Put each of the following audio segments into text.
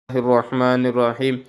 Bismillahirrahmanirrahim.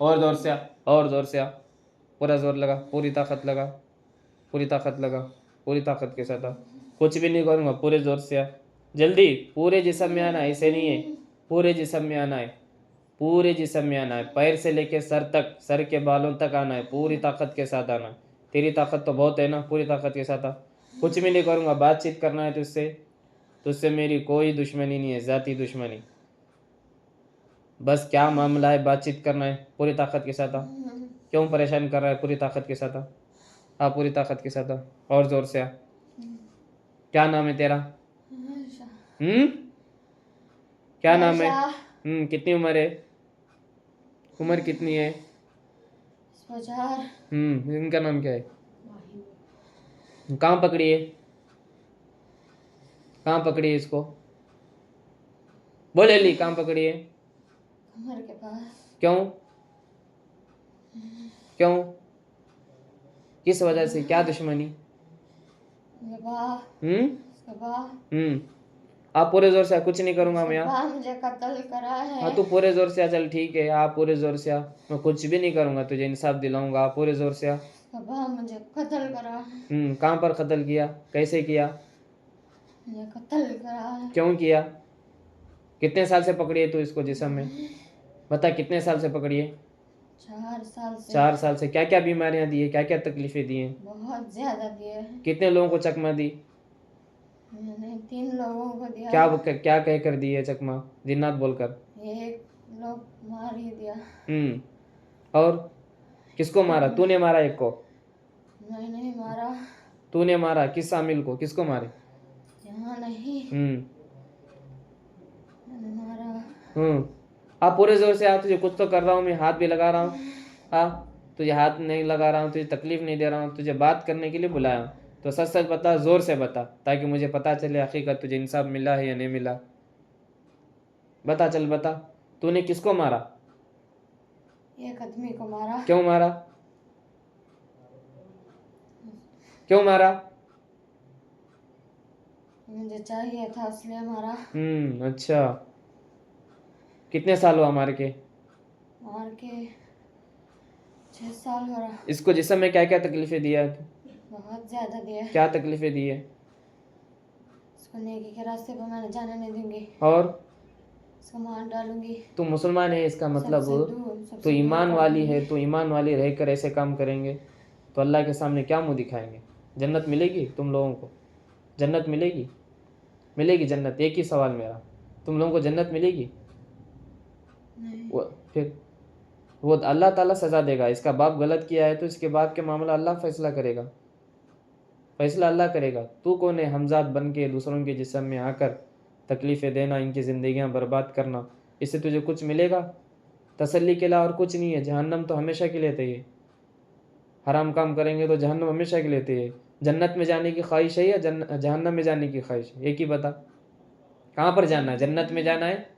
और जोर से आ, और जोर से आ, पूरा जोर लगा, पूरी ताकत लगा, पूरी ताकत लगा, पूरी ताकत के साथ आ. कुछ भी नहीं करूँगा, पूरे जोर से आ, जल्दी. पूरे जिस्म में आना है, ऐसे नहीं है, पूरे जिस्म में आना है, पूरे जिस्म में आना है, पैर से लेके सर तक, सर के बालों तक आना है, पूरी ताकत के साथ आना है. तेरी ताकत तो बहुत है ना, पूरी ताकत के साथ आ. कुछ भी नहीं करूँगा, बातचीत करना है तुझसे, तुझसे मेरी कोई दुश्मनी नहीं है, ज़ाती दुश्मनी. बस क्या मामला है, बातचीत करना है, पूरी ताकत के साथ आ. क्यों परेशान कर रहा है, पूरी ताकत के साथ आ, पूरी ताकत के साथ आ, और ज़ोर से आ. क्या नाम है तेरा? क्या नाम है? कितनी उम्र है? उम्र कितनी है? इनका नाम क्या है? कहाँ पकड़ी है? कहाँ पकड़ी है इसको? बोले ली, कहाँ पकड़ी है? कमर के पास. क्यों? क्यों? किस वजह से, क्या दुश्मनी? आप पूरे जोर से आ, कुछ नहीं करूंगा मैं. मुझे कत्ल करा है. हाँ, तू पूरे जोर से आ, चल ठीक है, आप पूरे जोर से आ, मैं कुछ भी नहीं करूंगा, तुझे इंसाफ दिलाऊंगा. आप पूरे जोर से आ. मुझे कत्ल करा. कहाँ पर कत्ल किया, कैसे किया? मुझे कत्ल करा है. क्यों किया? कितने साल से पकड़ी है तू इसको जिस्म में? बता, कितने साल से पकड़ी है? 4 साल से. 4 साल से. क्या क्या बीमारियां दी है, क्या क्या तकलीफें दी हैं? बहुत ज्यादा दिए. कितने लोगों को चकमा दी? मैंने 3 लोगों को दिया. क्या कह कर दी है चकमा, जिन्नात बोलकर? एक लोग मार ही दिया. और किसको मारा? तूने मारा एक को? नहीं मारा. तूने मारा किस शामिल को, किसको मारे? यहाँ नहीं. मैंने मारा. आप पूरे जोर से आ, तुझे कुछ तो कर रहा हूँ मैं, हाथ भी लगा रहा हूँ. तुझे हाथ नहीं लगा रहा हूँ, तुझे तकलीफ नहीं दे रहा हूँ, तुझे बात करने के लिए बुलाया हूँ. तो सच सच बता, जोर से बता, ताकि मुझे पता चले हकीकत, तुझे इंसाफ मिला है या नहीं मिला. बता, चल बता, तूने किसको मारा? एक आदमी को मारा. क्यों मारा? क्यों मारा? मुझे चाहिए था इसलिए मारा. अच्छा. कितने साल हुआ मार के? 6 साल हो रहा. इसको जिस्म में क्या क्या तकलीफें दिया है? बहुत ज्यादा दिया. क्या तकलीफें दी है? इसको नेकी के रास्ते पर मैंने जाने नहीं दूंगी. और इसको मार डालूंगी. तू मुसलमान है, इसका मतलब तो ईमान वाली है, तो ईमान वाली रहकर ऐसे काम करेंगे तो अल्लाह के सामने क्या मुंह दिखाएंगे? जन्नत मिलेगी तुम लोगों को? जन्नत मिलेगी? मिलेगी जन्नत? एक ही सवाल मेरा, तुम लोगों को जन्नत मिलेगी? नहीं. फिर वो अल्लाह ताला सज़ा देगा. इसका बाप गलत किया है तो इसके बाप के मामला अल्लाह फैसला करेगा, फैसला अल्लाह करेगा. तू कौन है हमजाद बन के दूसरों के जिस्म में आकर तकलीफ़ें देना, इनकी ज़िंदगियां बर्बाद करना? इससे तुझे कुछ मिलेगा? तसल्ली के अलावा और कुछ नहीं है. जहन्नम तो हमेशा के लिए है. हराम काम करेंगे तो जहन्नम हमेशा के लिए है. जन्नत में जाने की ख्वाहिश है या जहन्नम में जाने की ख्वाहिश है? एक ही बता, कहाँ पर जाना है? जन्नत में जाना है,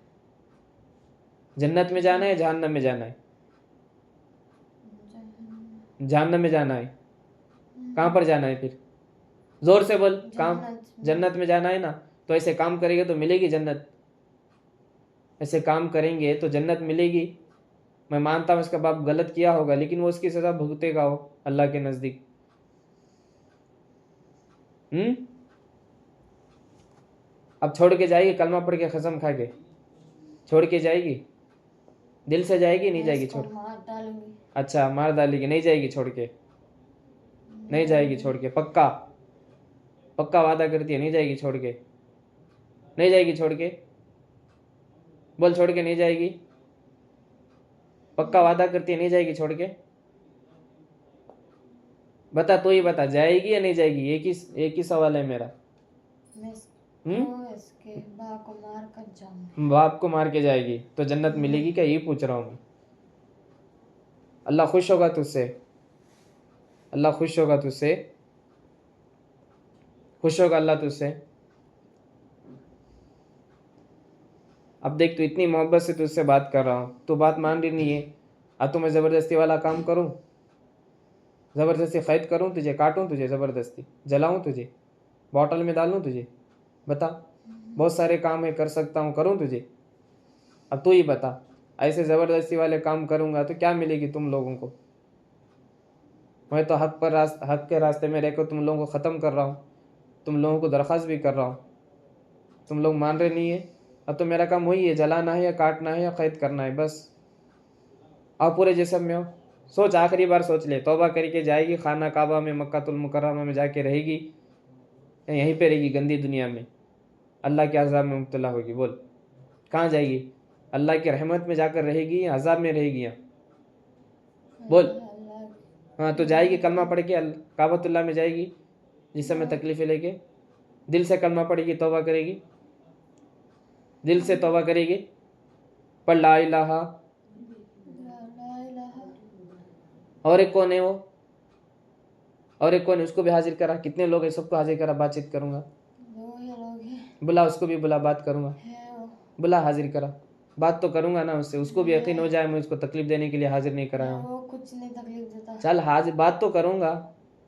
जन्नत में जाना है, जहन्नम में जाना है? जहन्नम में जाना है. कहाँ पर जाना है फिर? जोर से बोल. कहाँ? जन्नत में जाना है ना. तो ऐसे काम करेंगे तो मिलेगी जन्नत. ऐसे काम करेंगे तो जन्नत मिलेगी. मैं मानता हूँ इसका बाप गलत किया होगा, लेकिन वो उसकी सज़ा भुगतेगा वो अल्लाह के नज़दीक. अब छोड़ के जाएगी, कलमा पढ़ के कसम खा के छोड़ के जाएगी? दिल से जाएगी नहीं जाएगी? छोड़. मार डालूंगी. अच्छा, मार डालेगी, नहीं जाएगी छोड़ के? नहीं जाएगी छोड़ के? पक्का? पक्का वादा करती है नहीं जाएगी छोड़ के? नहीं जाएगी छोड़ के? बोल, छोड़ के नहीं जाएगी? पक्का वादा करती है नहीं जाएगी छोड़ के? बता, तो ही बता, जाएगी या नहीं जाएगी? एक ही सवाल है मेरा. इसके बाप को मार कर जाऊंगी. बाप को मार के जाएगी तो जन्नत मिलेगी क्या, ये पूछ रहा हूँ. अल्लाह खुश होगा तुझसे? अल्लाह खुश होगा तुझसे? खुश होगा अल्लाह तुझसे? अब देख, तू इतनी मोहब्बत से तुझसे बात कर रहा हूँ, तू बात मान रही नहीं है। अब तो मैं ज़बरदस्ती वाला काम करूँ, ज़बरदस्ती क़ैद करूँ तुझे, काटूँ तुझे ज़बरदस्ती, जलाऊँ तुझे, बॉटल में डालूँ तुझे? बता। बहुत सारे काम है कर सकता हूँ, करूँ तुझे? अब तू ही बता। ऐसे ज़बरदस्ती वाले काम करूँगा तो क्या मिलेगी तुम लोगों को? मैं तो हक के रास्ते में रहकर तुम लोगों को ख़त्म कर रहा हूँ, तुम लोगों को दरख्वास्त भी कर रहा हूँ, तुम लोग मान रहे नहीं है। अब तो मेरा काम वही है, जलाना है या काटना है या क़ैद करना है, बस। आओ पूरे जिस्म में हो, सोच, आखिरी बार सोच ले, तौबा करके जाएगी खाना काबा में, मक्कातुल मुकर्रमा में जाके रहेगी, यहीं पे रहेगी गंदी दुनिया में, अल्लाह के अज़ाब में मुब्तला होगी? बोल कहाँ जाएगी? अल्लाह की रहमत में जाकर रहेगी या अज़ाब में रहेगी? यहाँ बोल। हाँ तो जाएगी कलमा पढ़ के काबतुल्लाह में जाएगी जिसम में तकलीफ़ें लेके, दिल से कलमा पढ़ेगी, तौबा करेगी, दिल से तौबा करेगी, पढ़ ला इलाहा। और एक कौन है वो? और एक कौन है? उसको भी हाजिर करा। कितने लोग हैं? सबको हाजिर करा, बातचीत करूँगा। बुला, उसको भी बुला, बात करूँगा। बुला, हाजिर करा, बात तो करूँगा ना उससे, उसको भी यकीन हो जाए मैं उसको तकलीफ देने के लिए हाजिर नहीं कराया हूँ। वो कुछ नहीं तकलीफ देता। चल हाजिर, बात तो करूँगा,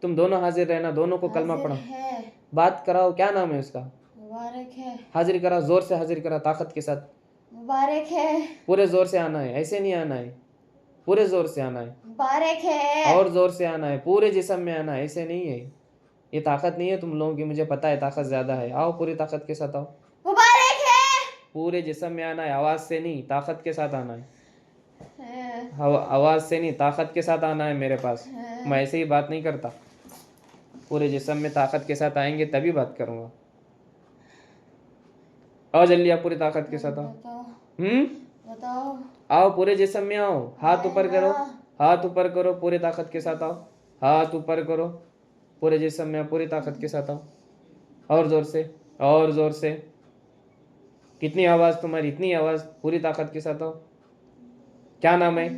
तुम दोनों हाजिर रहना, दोनों को कलमा पढ़ो, बात कराओ। क्या नाम है उसका? मुबारक है। हाजिर करा, जोर से हाजिर करा, ताकत के साथ। मुबारक है। पूरे जोर से आना है, ऐसे नहीं आना है, पूरे जोर से आना है। मुबारक है। और जोर से आना है, पूरे जिस्म में आना है, ऐसे नहीं है। ये ताकत नहीं है तुम लोगों की, मुझे पता है ताकत ज्यादा है। आओ पूरी ताकत के साथ आओ। मुबारक है। पूरे जिस्म में आना है, आवाज से नहीं, ताकत के साथ आना है। आवाज से नहीं, ताकत के साथ आना है मेरे पास। मैं ऐसे ही बात नहीं करता, पूरे जिस्म में ताकत के साथ आएंगे तभी बात करूँगा। आओ जल्दी, आप पूरी ताकत के साथ आओ। बताओ। आओ पूरे जिस्म में आओ, हाथ ऊपर करो, हाथ ऊपर करो, पूरी ताकत के साथ आओ, हाथ ऊपर करो, पूरे जिस्म में पूरी ताकत के साथ आओ। और जोर से, और जोर से। कितनी आवाज़ तुम्हारी? इतनी आवाज़, पूरी ताकत के साथ आओ। क्या नाम है?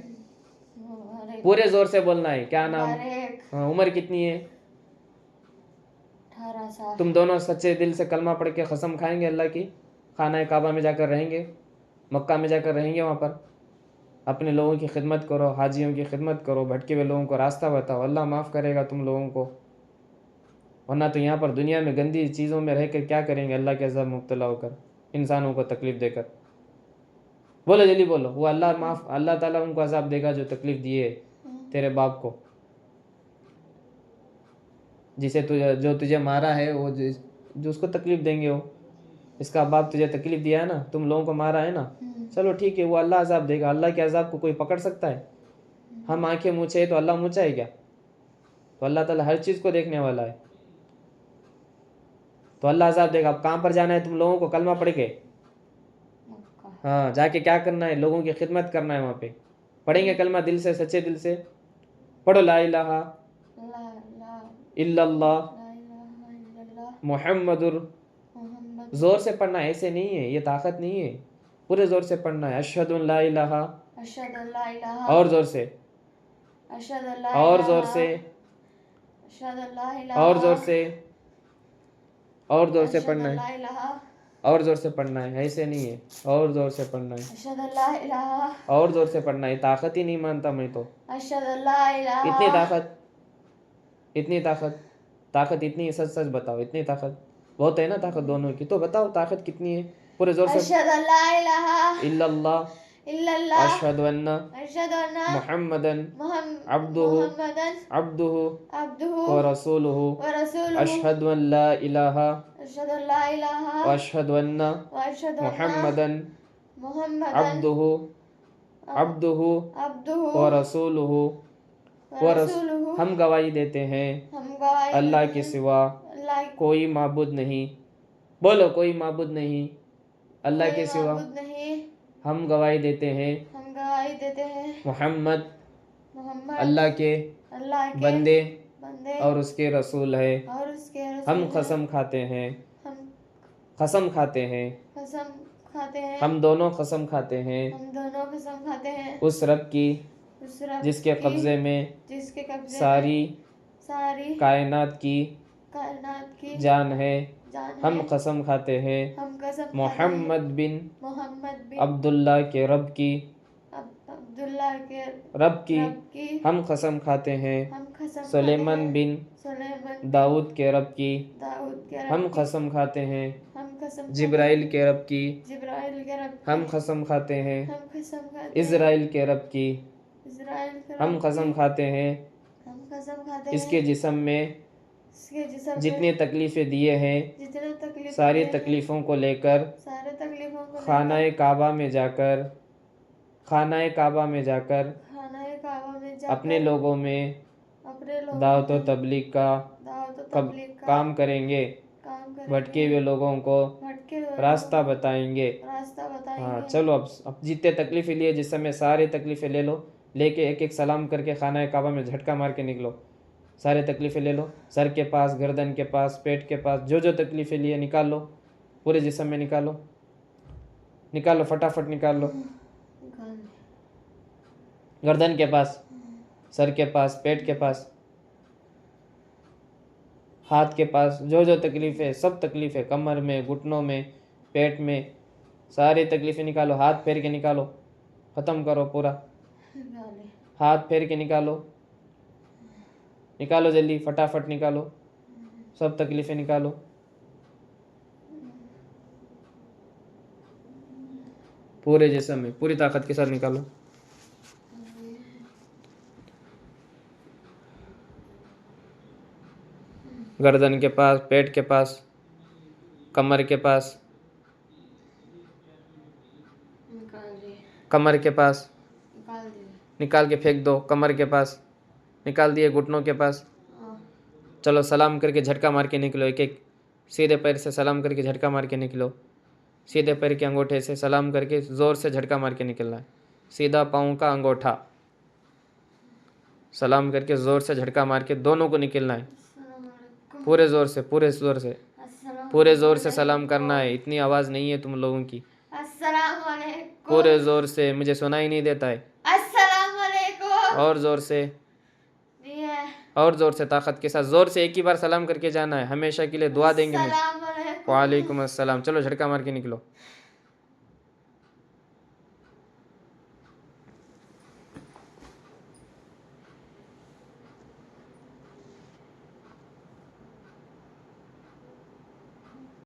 पूरे जोर से बोलना है। क्या नाम? हाँ, उम्र कितनी है? 18 साल। तुम दोनों सच्चे दिल से कलमा पढ़ के कसम खाएंगे अल्लाह की, खाना काबा में जाकर रहेंगे, मक्का में जाकर रहेंगे, वहाँ पर अपने लोगों की खिदमत करो, हाजियों की खिदमत करो, भटके हुए लोगों को रास्ता बताओ, अल्लाह माफ़ करेगा तुम लोगों को। वरना तो यहाँ पर दुनिया में गंदी चीज़ों में रह कर क्या करेंगे, अल्लाह के अज़ाब मुब्तला होकर, इंसानों को तकलीफ़ देकर। बोलो जल्दी बोलो। वो अल्लाह ताला उनको अज़ाब देगा जो तकलीफ़ दिए तेरे बाप को, जो तुझे मारा है, वो जो उसको तकलीफ़ देंगे। वो इसका बाप तुझे तकलीफ़ दिया है ना, तुम लोगों को मारा है ना, चलो ठीक है, वो अल्लाह अज़ाब देगा। अल्लाह के अज़ाब को कोई पकड़ सकता है? हम आंखें मूछे तो अल्लाह मूछा है क्या? तो अल्लाह ताला हर चीज़ को देखने वाला है, तो अल्लाह अज़ाब देगा। अब कहाँ पर जाना है तुम लोगों को? कलमा पढ़ के, हाँ, जाके क्या करना है? लोगों की खिदमत करना है। वहाँ पे पढ़ेंगे कलमा दिल से, सच्चे दिल से पढ़ो, ला इलाहा इल्लल्लाह मुहम्मदुर। जोर से पढ़ना है, ऐसे नहीं है, ये ताकत नहीं है, पूरे जोर से पढ़ना है। अशहदु अन ला इलाहा, और जोर से, और जोर से, और जोर से, और जोर से पढ़ना है, और जोर से पढ़ना है, ऐसे नहीं है, और जोर से पढ़ना है, और जोर से पढ़ना है। ताकत ही नहीं मानता मैं तो। इतनी ताकत, इतनी ताकत, ताकत इतनी है, सच सच बताओ, इतनी ताकत बहुत है ना ताकत दोनों की? तो बताओ ताकत कितनी है? पूरे जोर से। इल्लल्लाह अशहदु अन्ना मुहम्मदन अब्दुहु व रसूलुहु अशहदु अन ला इलाहा व अशहदु अन्ना मुहम्मदन अब्दुहु व रसूलुहु हम गवाही देते हैं अल्लाह के सिवा कोई माबूद नहीं। बोलो, कोई माबूद नहीं अल्लाह के सिवा। हम गवाही देते हैं मोहम्मद अल्लाह के बंदे और उसके रसूल है। हम कसम खाते हैं, कसम खाते हैं, हम दोनों कसम खाते हैं उस रब की जिसके कब्ज़े में सारी कायनात की जान है। हम कसम खाते हैं मोहम्मद बिन अब्दुल्ला के रब की अब्दुल्ला के रब की रब की हम कसम खाते हैं। हम कसम सुलेमान खाते हैं। बिन सुलेमान दाऊद के रब की दाऊद के रब हम की कसम खाते हैं। हम कसम जिब्राइल के रब की जिब्राइल के रब की हम कसम खाते हैं। हम कसम खाते हैं। इज़राइल के रब की इज़राइल के हम रब कसम की खाते हैं। हम कसम खाते इसके हैं। जिस्म में इसके जिस्म जितनी में तकलीफ़ें दिए हैं जितने तकलीफ सारी तकलीफ़ों को लेकर सारे तकलीफों को खानाए काबा में जाकर खानाए काबा में अपने जाकर लोगों में अपने लोगों दावत व में तबलीग का दावत व कब तबलीग का काम करेंगे। काम भटके करेंगे। हुए लोगों को भटके हुए रास्ता लोगों को बताएंगे। रास्ता हाँ बताएंगे। चलो अब जितने तकलीफ़ें लिए जिस समय सारी तकलीफ़ें ले लो, लेके एक एक सलाम करके खाना काबा में झटका मार के निकलो। सारे तकलीफ़ें ले लो, सर के पास, गर्दन के पास, पेट के पास, जो जो तकलीफ़ें लिए निकाल लो, पूरे जिस्म में निकालो, निकालो, फटाफट निकाल लो। गर्दन के पास, सर के पास, पेट के पास, हाथ के पास, जो जो तकलीफ़ें, सब तकलीफ़ें, कमर में, घुटनों में, पेट में, सारी तकलीफ़ें निकालो। हाथ फेर के निकालो, ख़त्म करो पूरा। हाथ फेर के निकालो, निकालो जल्दी, फटाफट निकालो, सब तकलीफ़ें निकालो। पूरे जिस्म में पूरी ताकत के साथ निकालो। गर्दन के पास, पेट के पास, कमर के पास, कमर के पास, निकाल के फेंक दो। कमर के पास निकाल दिए, घुटनों के पास। चलो सलाम करके झटका मार के निकलो। एक एक सीधे पैर से सलाम करके झटका मार के निकलो। सीधे पैर के अंगूठे से सलाम करके ज़ोर से झटका मार के निकलना है। सीधा पाँव का अंगूठा सलाम करके ज़ोर से झटका मार के दोनों को निकलना है। पूरे ज़ोर से, पूरे ज़ोर से, पूरे ज़ोर से सलाम करना है। इतनी आवाज़ नहीं है तुम लोगों की। अस्सलाम वालेकुम। पूरे ज़ोर से, मुझे सुनाई नहीं देता है। अस्सलाम वालेकुम। और ज़ोर से, और ज़ोर से, ताकत के साथ ज़ोर से एक ही बार सलाम करके जाना है। हमेशा के लिए दुआ देंगे मुझे। वालेकुम अस्सलाम। चलो झटका मार के निकलो।